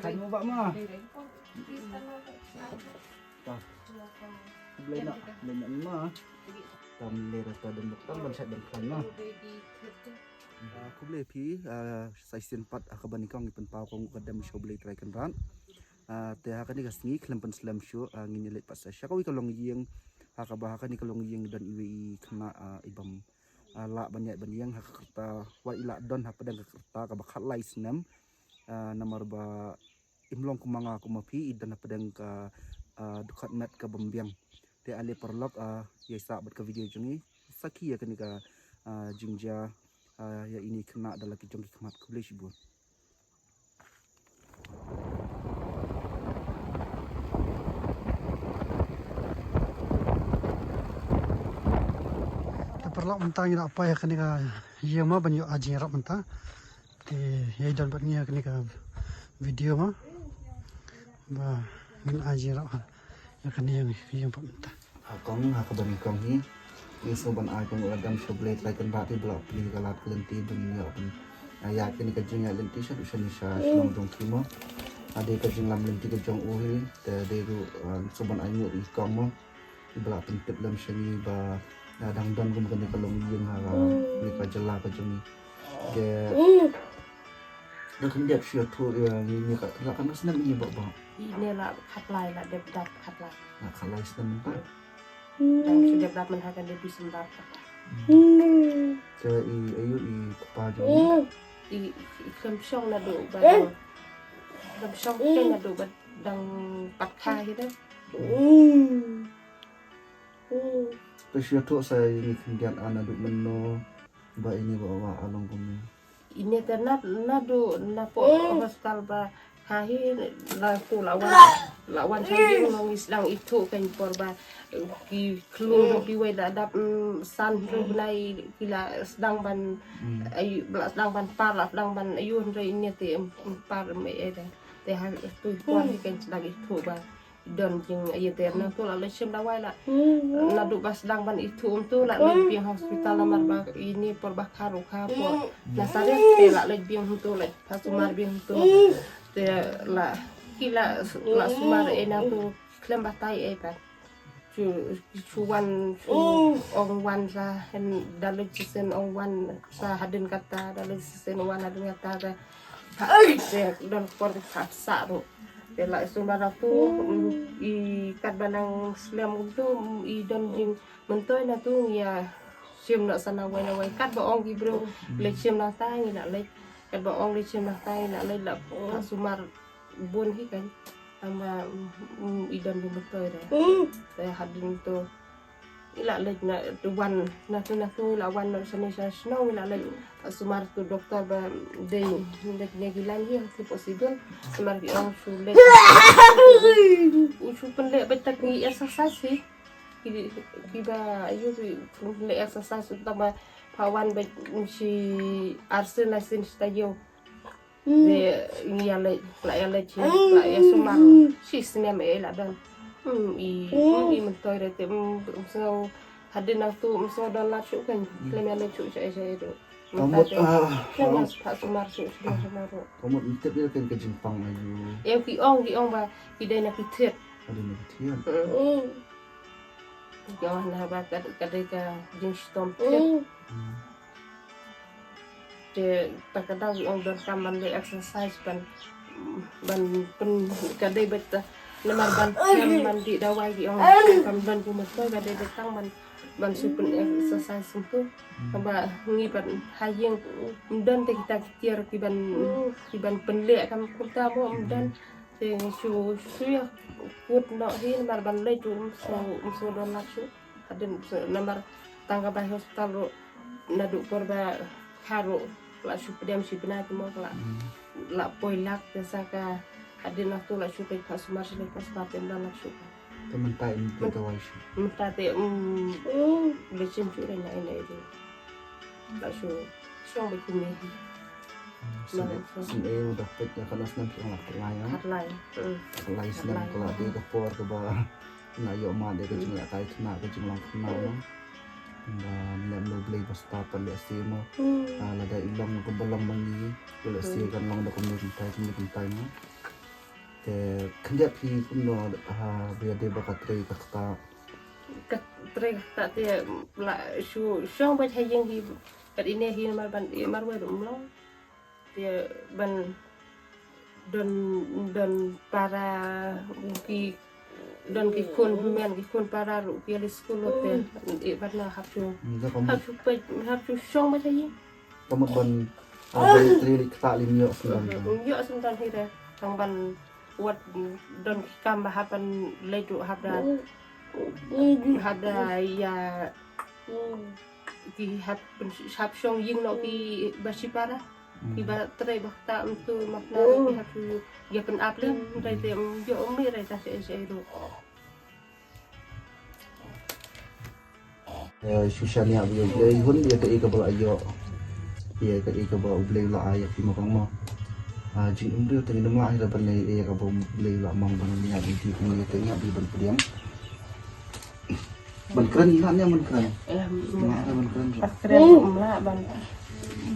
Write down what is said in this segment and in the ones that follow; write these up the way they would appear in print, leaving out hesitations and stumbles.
Kain mo ba ma? Belai nak ma. Tam lera ta dan doktor ban sa dan kan ma. Aku boleh pi sai sen pat akaban ikang ipan pau kong kadam show boleh try kan ran. Te akan ni gasngi klempan slam show ngin lit pas sa ko ikalong yeng akabah kan ikalong yeng dan iwi kena ibam la banyak banyang hakata wa ila don hapadang kerta kabakhat lais nem namar ba imlong kumanga kumapi idan hapadang ka dukat mat ka bambiang te ale perlok yesa bat ka video jungi saki ya kan ka jingja ya ini kena dalam kijong kikmat kublai sibu perlu mentah ini apa ya kenika iya mah banyak aji rak mentah di ya dan buat ni kenika video mah bah min aji rak ya kenika yang mentah akong hakabani kong ni soban ai kong agam shoblate like kan rati blok pli galat lenti dunia pun ya kini ka jingya lenti sha usha ni sha long dong kimo ade ka jing lam lenti ka jong uhi te de ru soban ai ngut kong mo blok pentip lam shani ba dang don gum kan kalong yung ha ni ka jala ka jumi de kan dia sio tu ni ka la kan senang ni ba ini lah khat lai lah dep dap khat lai nak kalai senang ba dan sudah dap man hakan dia bisa dap te ayu pa jumi i kemsyong na do badang kemsyong ken na do badang patkai gitu Spesial tu saya ini kemudian anak duk meno ba ini bawa along kami. ini ternat nado napo hospital ba kahi laku lawan sambil mengis lang itu kan porba ki keluar di weda dap san benai kila sedang ban ayu sedang ban par sedang ban ayu re ini te par me ada te ha tu kuan kan sedang itu ba don jing ayu te na tu la sim dawai la na du bas dang ban itu tu la lebih hospital lamar ba ini porba karu kapo la sare te la lebih tu la pasumar bien tu te la kila la sumar ena tu klem batai eta chu ong wan sa hen dalu sen ong wan sa hadin kata dalu sen wan hadin kata ta don por sa ro Tela sumara tu i kat banang slam tu i don jing mentoy na tu ya sim nak sana wai kat ba ong gi bro le sim na tai na le kat ba ong le sim na tai na le la sumar bun hi kan ama i don jing mentoy re saya hadin tu ila le na wan na tu la wan na sana snow ila le sumar tu doktor ba de gilan hi si possible sumar bi ong su le ushu penle betak ni exercise sih kiba ayu le exercise utama pawan be si arsen lasin stadio de ya le chi la ya sumar si sinem la dan i mentoy rete so hadin tu so dan la chu kan klem ya le chu cha itu Kamu kelas Pak Sumar sudah Sumaro. kamu intip dia kan ke Jepang ayu. Yang ki ong ba ide na pitet. Ada ni tian. Jangan na ba kadai ka jing stom. De takadang ong don kaman le exercise ban pen kadai beta lemar ban man di dawai di ong kam ban ku mesoi kadai betang ban super exercise itu ba ngi ban hayeng dan te kita kier kiban penle kam kurta bo dan te su ya kut no hin mar ban le tu so don la su aden nomor tangga ba hospital ro nadu porba haro la su pedam si bena tu mo la poilak te saka aden tu la su pe pasumar le pas paten dan la su Teman tai ni kita wais. Mentate lecim cure na ina itu. Lasu song begini. Sin udah pet ya kalau senang yang lah kelaya. Harlai. Kelaya senang kalau dia ke por ke ba na yo ma de ke jing kai kena ke jing lang kena no. Dan lem lo beli basta pa le simo. Ala da ilong ke belong mangi. Le si kan long da komunitas tai no. te khandia phi kunno be de bakatre takta Kat tre tak dia la shu shong ba thai yang hi kat ini hi mar wa dum lo dia ban don para ki don ki kun para ru ki ali school lo te e ban na hap chu ga hap chu shong ba thai yang pamot ban be tri ta lim yo sunan yo sundan hi re tang ban wat don ki kam ba hapan leju habda ya ki hap shong ying no ki basipara ki ba tre bakta untuk makna ki hap ya pen aplim rai te yo mi rai ta se ro Sushania bi blay hun dia ke ka ba ayo dia ke ka ba blay la ay ki mo kang mo jing umri te ni ma ira ban le ka ba blay la mong ban ni abi ti ki ni te ni abi ban priam ban kran ni ban kran ma ban kran keren la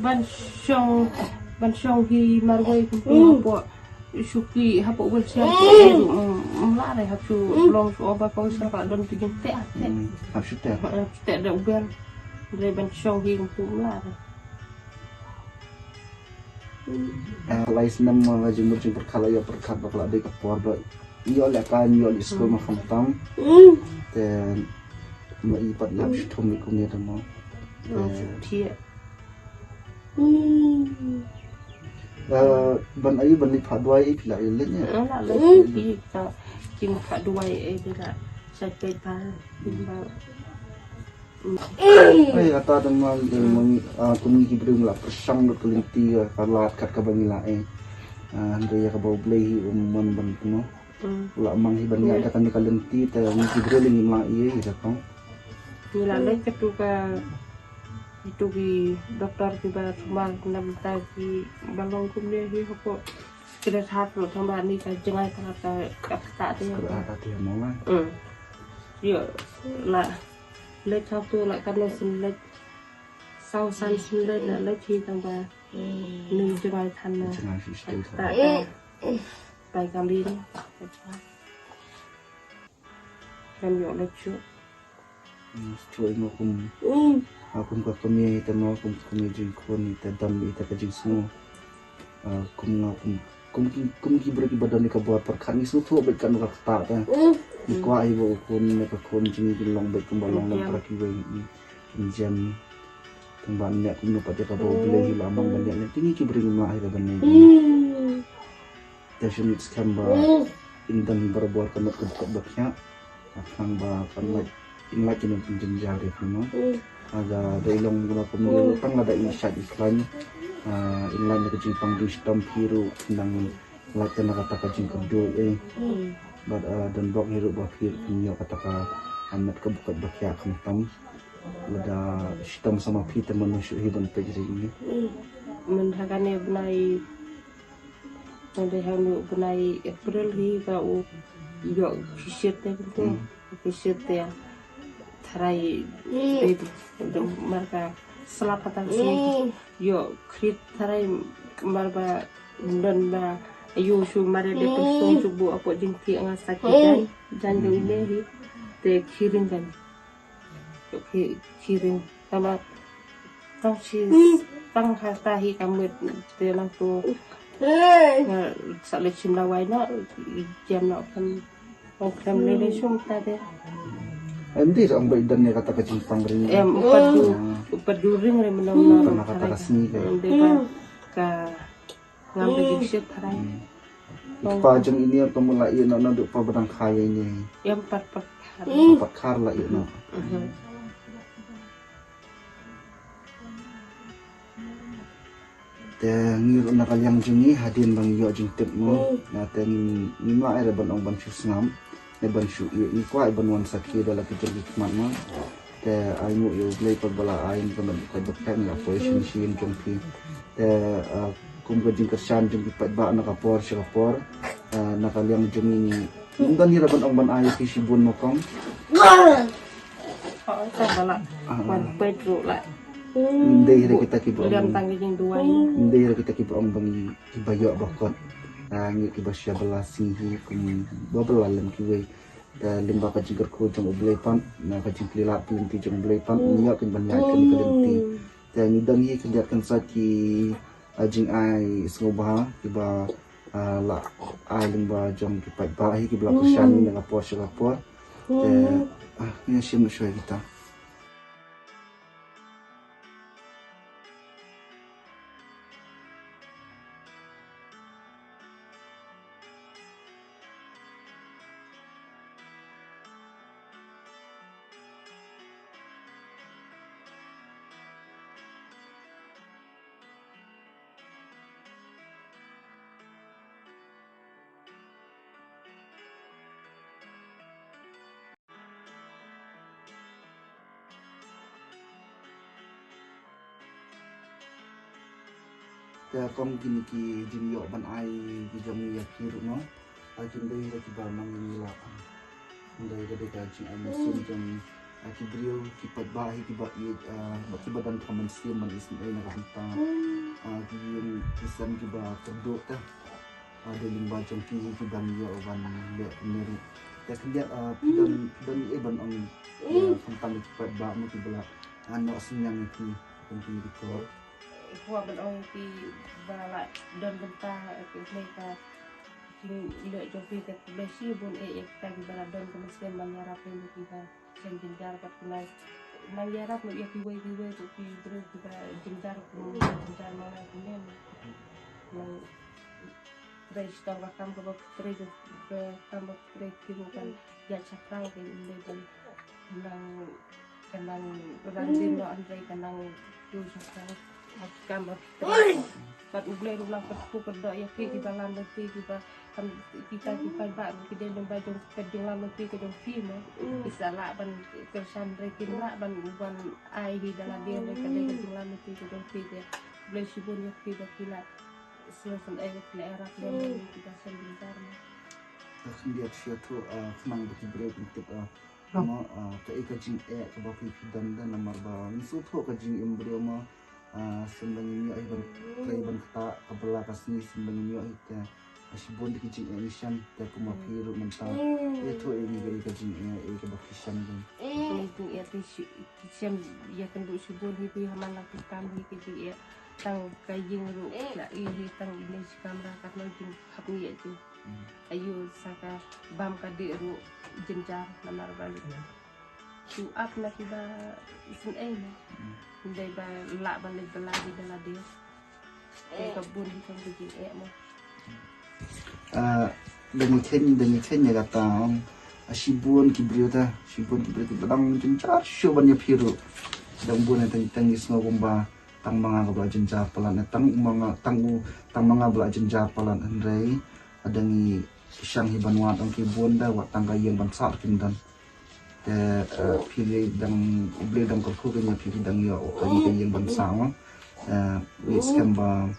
ban shong hi marwai ku po suki hapo bol sian la rai hap chu long so ba ko sa ka don tigin te hap shute te da ubel rai ban shong hi ku la lais nam ma jumur jum perkala ya perkat bakla de ka por ba yo la kan yo school ma kham tam te ma i pat lap thum ni ku ni ta mo thia ban ayu ban ni phadwai i phila le ne la le ki ta kin pha duai e de la sa pe pa ba ai ata dan mal de mong kum ki brum la persang do kelinti ka lat kat ka bangila ande ya ka bau blei man ban no la mang hi ban ya ka kan kalenti te ni ki brum ni ma ye ira ko ni la le tu ka itu ki dokter ki ba mal nam ta ki balong kum le hi ko kira hat lo thamba ni ka jangai ka ta te ka ta te mo la yo la le thap tu la kan sin le sau san sin le la le thi tang ba ni jangai than na jangai si stay taไปกับลินกันอยู่เลยชุด ช่วยมาคุมคุมกับคุมยัยแต่มาคุมคุมยัยจิงคนแต่ดำแต่ก็จิงสโนคุมงาคุมกี่บริกิบัดนี่ก็บอกประคันนี่สู้ทั่วไปกันกับตาแต่ดีกว่าไอ้บอกคนเนี่ยก็คนจิงกินลองไปกุมบาลองลองประกิเวนี่กินเจมทั้งบ้านเนี่ยคุมนุปัจจัยก็บอกเลยฮิลามังบ้านเนี่ยที่นี่กี่บริกิมาให้กับบ้านนี้แต่ฉันมิสแคมบาอินดันบาร์บอร์กันนักกับบักยะทางบากันนักอินไลน์จะเป็นจารย์ฟิโนada dailong guna pemilu tang ada insight iklan inline ke jipang di stam biru nang latihan kata kajing kedua dan blok hiru bakir punya kata amat kebukat bakia kentam ada stam sama pita manusia hiban pejri ini menhakane benai nanti benai April hi kau yo fisir teh betul fisir teh Tarai itu mereka selapatan sini yo krit tarai mereka dan ba ayu su mare de pesong subu apa jengki ngan sakit dan ini te kiring kan kiring sama tang si tang hatahi kamu te lang tu sa lecim lawai na jam na kan okram lele sum tade Nanti orang beridan ya kata kecil pangring. Perduring re menang karena kata resmi kayak. Ka ngambil giset tarai. Pajang ini atau mulai ya nak duk pabadang kaya ini. Yang empat kar lah ya nak. Dan ngiru nakal yang jengi hadian bang yo jeng tipmu. Nah ten lima ada ban ban susngam. Ban shu ni kwa ban wan sakhi dalam kerja hikmat ma te ai mu yo blai par bala ai kan ka bakkan la position shin jongpi te kum ga jing kersan jong pat ba na ka por sha por na ka liang jong ni ndan hira ban ong ban ai ki sibun mo kong sa bala ban pedro la ndai hira kita ki dan tangi jing dua ndai hira kita ki ong bang ibayo bakot ngi ki ba sya bala singhi kum babala lem ki we da limba ka jigar ko jong oblay pan na ka jing klila pelinti jong oblay pan niya kin ban ya kan pelinti da ni dang yi kan kan sa ki jing ai sngobha ki ba la ai limba jong ki pat ba hi ki bla ko shan ni nga po sya po ni sim shoy kita ta kong gini ki jin yo ban ai ki jom ya kiru no jin dei ki ba mang ni la dei ga ka jin ai musim jom ki brio ki pat ba hi ki ba i ba ki ba dan kaman sim man is nei na ta ki yun isan ki ba terdo ta ada limba jom ki ban yo ban le ni ta kan dia pidan i ban on sampai ki pat ba mo ki bla ano sinyang ki kan ki ko Hua ban ong ki bala don benta mereka king le jo pi te besi bun ta ki bala don ke muslim ban yarap ni ki ba sen jinjar ka kunai nang yarap mo ya ki we to ki bro ki ba jinjar mana kunen nang fresh ta ba kam ba fresh ke kam ba fresh ki bukan ya chakrang ke inde ban nang kanang din no andai kanang tu chakrang kamar pat ublay ulang perku perda ya pi kita lam pi kita kan kita ba kita dong ba jong keding lam pi ke jong fi mo isala ban kersan rekin la ban ai di dalam dia re keding lam pi ke jong fi de ublay sibun ya pi ba kila selesai le era dan kita sendiri dia sia tu kenang beti break untuk mo ta ika jing ke ba pi dan nomor ba ni su tu ka jing embrio mo sembangin yo iban ban kata kabela kasni sembangin yo ita asibon di kijing emission ta kuma piru menta itu ini gari kijing ke bakishan dun itu ya tisem ya kan bu sibon hibi haman la kam hi kijing ya tang kaying ru la ini tang ini kamera karena jing hapni ya tu ayo saka bam ka di ru jenjar namar balik tu up na kiba isin na dai ba la ban le bala di dala dia ka bun di kan di mo demi ken ya kata asibon kibriota sibon kibriota badang jenjar shoban ya piru dang bun tang is ngomba tang mga kabla jenjar palan tang mga bla jenjar palan andrei adangi siyang hibanwa ang kibon da wa tang kayang bansa kindan te pilih dang ublay dang kalku kanya pilih dang yo kayang bansa mo wis kan ba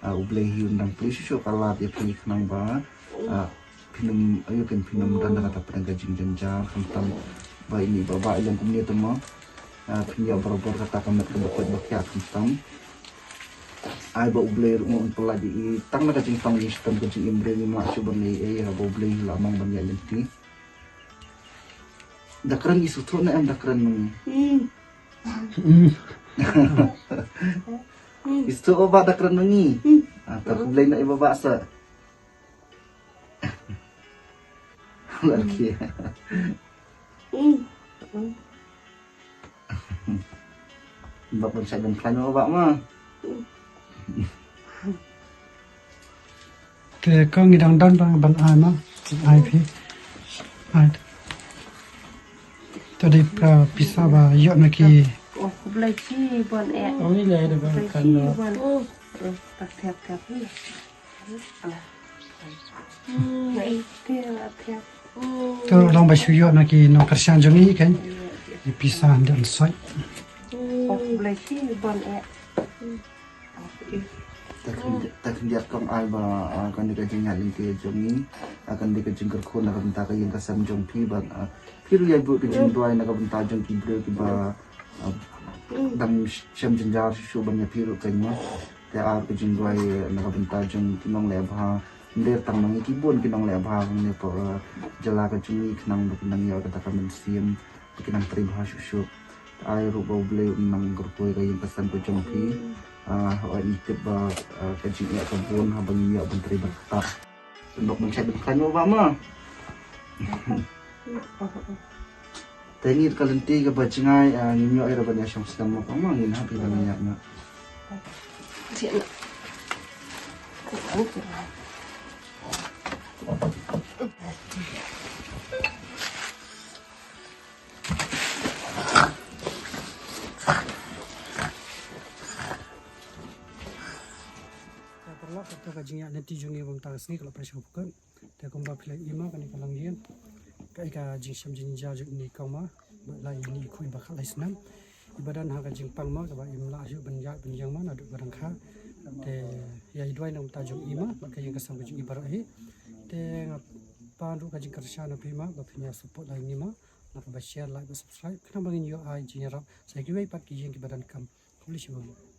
ublay hiun dang pilih syo kalat ya pilih kanang ba pinum ayo kan pinum dan kata pedang gajing jenjar kantam ba ini baba ilang kumni to mo pinya barobor kata kamet kebekot bakya kantam ai ba ublay mo pala di tang na gajing tang listam gajing imbre ni ma syo ban ni ba ublay lamang ban ya lenti dakran isu tu na am dakran nung isu oba dakran nungi tak boleh nak iba baksa lagi bapak saya dan kan oba mah te ko ngi dang dan ban ai ma ai phi ai tadi bisa ba yo na ki oh belai ci bon oh ni le de ban kan no bon tak tiap ni alah na itu tiap to long ba shu yo na ki no kersan jong ni kan bisa dan soi oh belai ci bon tak lihat kong ai ba akan dikajing halin ke jongi akan dikajing kerkon akan minta kayang kasam jong pi ba piru ya bu kajing doai nak benta jong ki bro ki ba dam syam jenjar shu ban ya piru kan ma te a kajing doai nak benta jong kinong le ba Ndir tang mangi kibun kinong le abang ne po jala ka cumi kinang kinang ya kata kamen sim kinang terima syuk ai ru bau ble nang gerpoi kayin pesan ko jongki wa itip ba kajing ya kabun habang ya ben terima tak untuk mencari kanyo ba ma Tengir kalenti ke bacingai ninyo ay raban yasyong sedang mo pang mangin happy na niya na Siya na. Perlu kita kajinya nanti jungi bang tagas ni kalau presyo bukan. Dia kumba pilih ima kan ikalang yan. Kai ka jing syam jing jaju ni kau ma. Lai ni kui bakal lai senam. Ibadan ha ka jing pang ma kaba imla asyuk benjak benjang ma naduk barang kha. Te ya idwai nam tajung ima maka yang kasam ka jing ibarat hi. Te ngap pandu ka jing karsha na prima ba punya support lai ni ma. Nak ba share like ba subscribe. Kenapa bangin yo ai jing rap. Saya kiwai pat ki jing ki badan kam. Kulis bang.